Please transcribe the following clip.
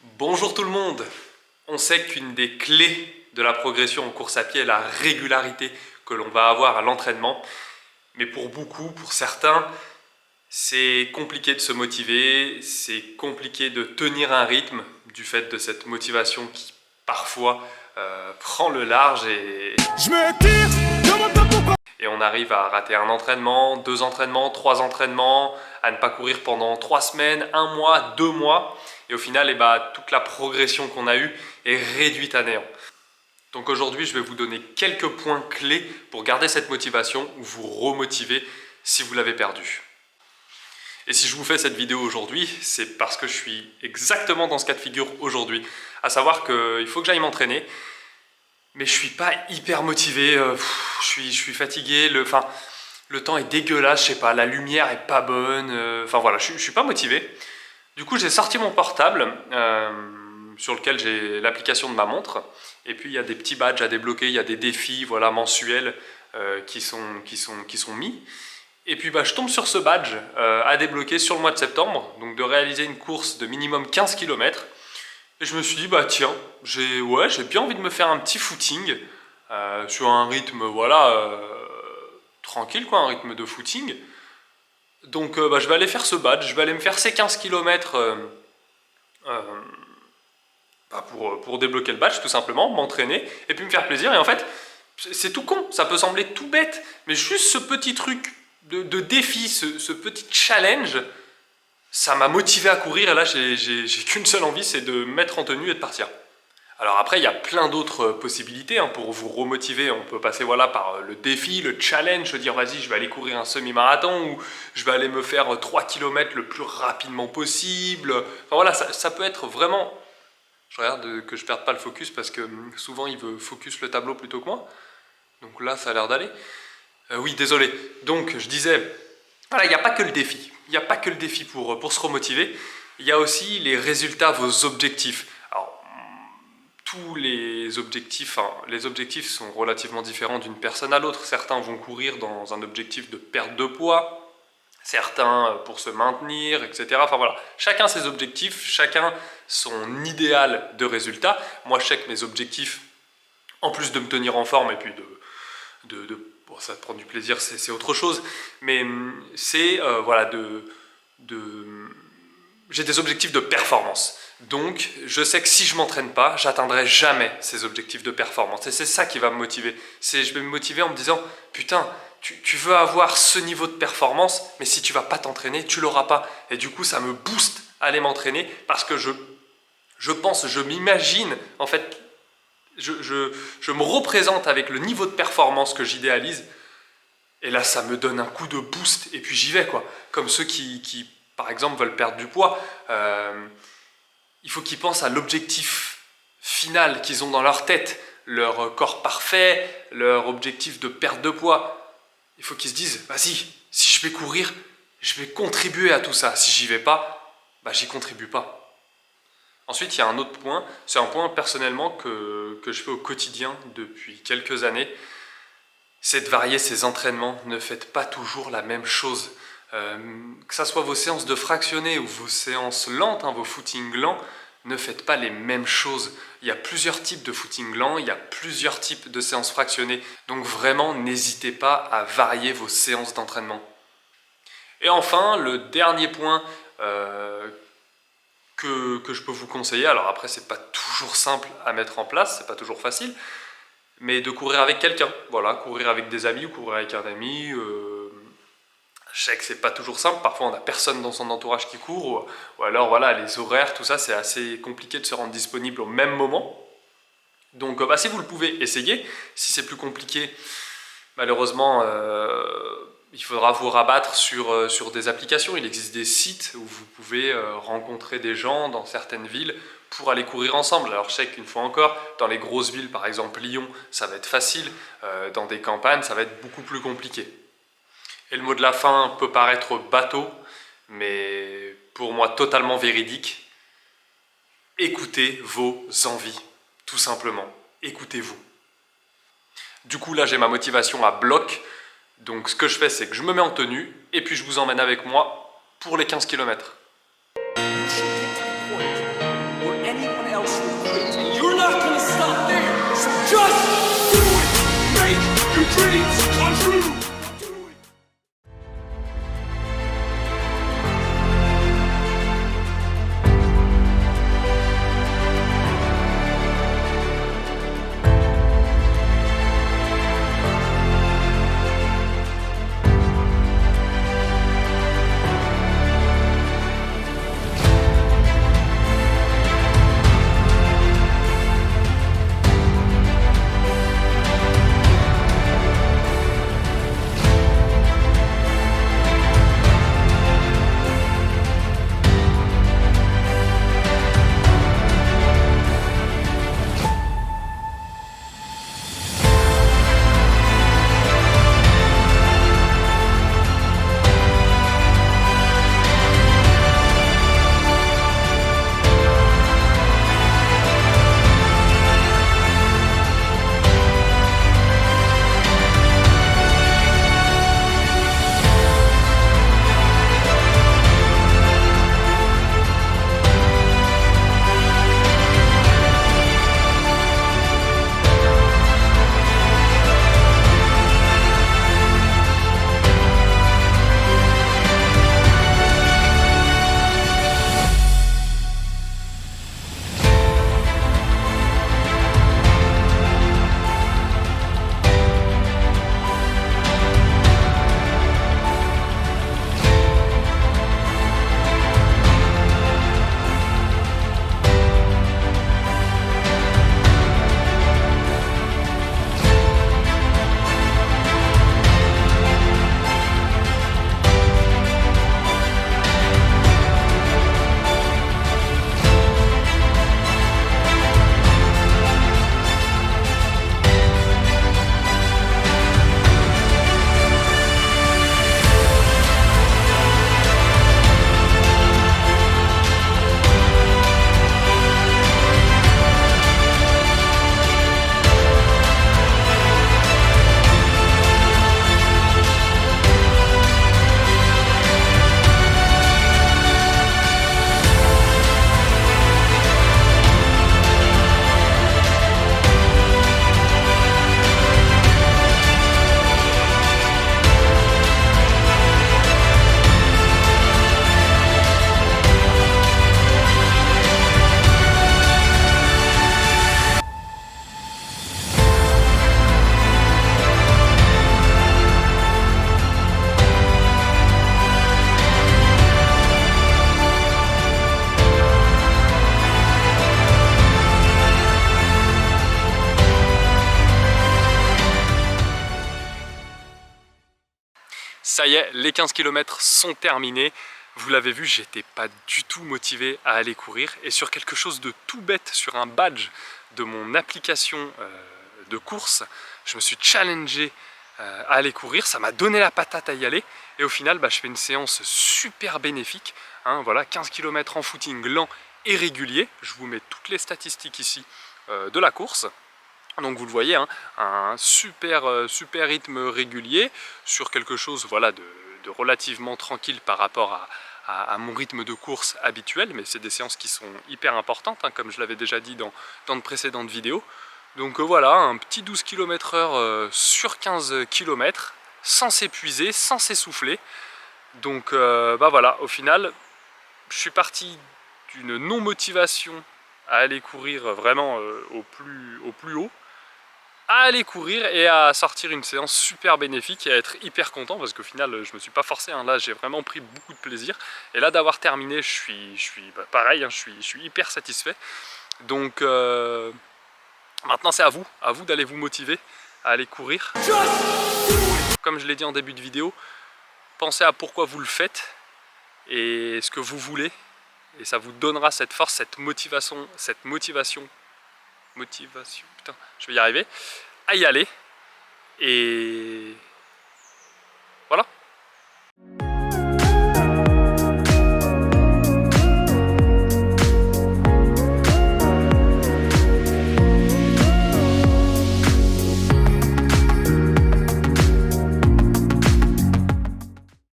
Bonjour tout le monde. On sait qu'une des clés de la progression en course à pied est la régularité que l'on va avoir à l'entraînement. Mais pour beaucoup, pour certains, c'est compliqué de se motiver, c'est compliqué de tenir un rythme du fait de cette motivation qui parfois prend le large et on arrive à rater un entraînement, 2 entraînements, 3 entraînements, à ne pas courir pendant 3 semaines, 1 mois, 2 mois. Et au final, toute la progression qu'on a eue est réduite à néant. Donc aujourd'hui, je vais vous donner quelques points clés pour garder cette motivation ou vous remotiver si vous l'avez perdue. Et si je vous fais cette vidéo aujourd'hui, c'est parce que je suis exactement dans ce cas de figure aujourd'hui. À savoir qu'il faut que j'aille m'entraîner, mais je suis pas hyper motivé, je suis fatigué, le temps est dégueulasse, je sais pas, la lumière est pas bonne, enfin voilà, je suis pas motivé. Du coup, j'ai sorti mon portable sur lequel j'ai l'application de ma montre, et puis il y a des petits badges à débloquer, il y a des défis voilà, mensuels qui sont mis. Et puis je tombe sur ce badge à débloquer sur le mois de septembre, donc de réaliser une course de minimum 15 km. Et je me suis dit, tiens, j'ai bien envie de me faire un petit footing sur un rythme, tranquille, quoi, un rythme de footing. Donc je vais aller faire ce badge, je vais aller me faire ces 15 km pour débloquer le badge, tout simplement, m'entraîner, et puis me faire plaisir. Et en fait, c'est tout con, ça peut sembler tout bête, mais juste ce petit truc de défi, ce petit challenge, ça m'a motivé à courir, et là j'ai qu'une seule envie, c'est de me mettre en tenue et de partir. Alors après, il y a plein d'autres possibilités pour vous remotiver. On peut passer par le défi, le challenge, se dire vas-y, je vais aller courir un semi-marathon ou je vais aller me faire 3 km le plus rapidement possible. Enfin voilà, ça peut être vraiment... Je regarde que je ne perde pas le focus parce que souvent il veut focus le tableau plutôt que moi. Donc là, ça a l'air d'aller. Oui, désolé. Donc je disais, voilà, il n'y a pas que le défi. Il n'y a pas que le défi pour se remotiver. Il y a aussi les résultats, vos objectifs. Alors, tous les objectifs sont relativement différents d'une personne à l'autre. Certains vont courir dans un objectif de perte de poids, certains pour se maintenir, etc. Enfin voilà, chacun ses objectifs, chacun son idéal de résultat. Moi, je sais que mes objectifs, en plus de me tenir en forme et puis bon, ça prend du plaisir, c'est autre chose, mais c'est j'ai des objectifs de performance. Donc, je sais que si je ne m'entraîne pas, j'atteindrai jamais ces objectifs de performance. Et c'est ça qui va me motiver. Je vais me motiver en me disant, putain, tu veux avoir ce niveau de performance, mais si tu ne vas pas t'entraîner, tu ne l'auras pas. Et du coup, ça me booste à aller m'entraîner parce que je m'imagine, en fait, je me représente avec le niveau de performance que j'idéalise. Et là, ça me donne un coup de boost et puis j'y vais, quoi. Comme ceux qui par exemple, veulent perdre du poids, il faut qu'ils pensent à l'objectif final qu'ils ont dans leur tête, leur corps parfait, leur objectif de perte de poids. Il faut qu'ils se disent, vas-y, si je vais courir, je vais contribuer à tout ça. Si j'y vais pas, j'y contribue pas. Ensuite, il y a un autre point, c'est un point personnellement que je fais au quotidien depuis quelques années, c'est de varier ses entraînements. Ne faites pas toujours la même chose. Que ce soit vos séances de fractionnés ou vos séances lentes, vos footings lents, ne faites pas les mêmes choses. Il y a plusieurs types de footing lents, il y a plusieurs types de séances fractionnées. Donc vraiment, n'hésitez pas à varier vos séances d'entraînement. Et enfin, le dernier point que je peux vous conseiller, alors après c'est pas toujours simple à mettre en place, c'est pas toujours facile, mais de courir avec quelqu'un. Voilà, courir avec des amis ou courir avec un ami. Je sais que c'est pas toujours simple, parfois on n'a personne dans son entourage qui court, ou alors voilà, les horaires, tout ça, c'est assez compliqué de se rendre disponible au même moment. Donc si vous le pouvez, essayez. Si c'est plus compliqué, malheureusement, il faudra vous rabattre sur des applications. Il existe des sites où vous pouvez rencontrer des gens dans certaines villes pour aller courir ensemble. Alors je sais qu'une fois encore, dans les grosses villes, par exemple Lyon, ça va être facile. Dans des campagnes, ça va être beaucoup plus compliqué. Et le mot de la fin peut paraître bateau, mais pour moi totalement véridique. Écoutez vos envies, tout simplement. Écoutez-vous. Du coup, là, j'ai ma motivation à bloc. Donc, ce que je fais, c'est que je me mets en tenue et puis je vous emmène avec moi pour les 15 km. Ça y est, les 15 km sont terminés. Vous l'avez vu, j'étais pas du tout motivé à aller courir. Et sur quelque chose de tout bête, sur un badge de mon application de course, je me suis challengé à aller courir. Ça m'a donné la patate à y aller. Et au final, je fais une séance super bénéfique. Hein, voilà, 15 km en footing lent et régulier. Je vous mets toutes les statistiques ici de la course. Donc vous le voyez, hein, un super rythme régulier sur quelque chose voilà, de relativement tranquille par rapport à mon rythme de course habituel, mais c'est des séances qui sont hyper importantes, hein, comme je l'avais déjà dit dans de précédentes vidéos. Donc voilà, un petit 12 km/h sur 15 km, sans s'épuiser, sans s'essouffler. Donc voilà, au final, je suis parti d'une non-motivation à aller courir vraiment au plus haut, à aller courir et à sortir une séance super bénéfique et à être hyper content parce qu'au final je me suis pas forcé, hein. Là j'ai vraiment pris beaucoup de plaisir et là d'avoir terminé je suis pareil, hein, je suis hyper satisfait. Donc maintenant c'est à vous d'aller vous motiver à aller courir. Comme je l'ai dit en début de vidéo, pensez à pourquoi vous le faites et ce que vous voulez et ça vous donnera cette force, cette motivation, putain, je vais y arriver, à y aller. Et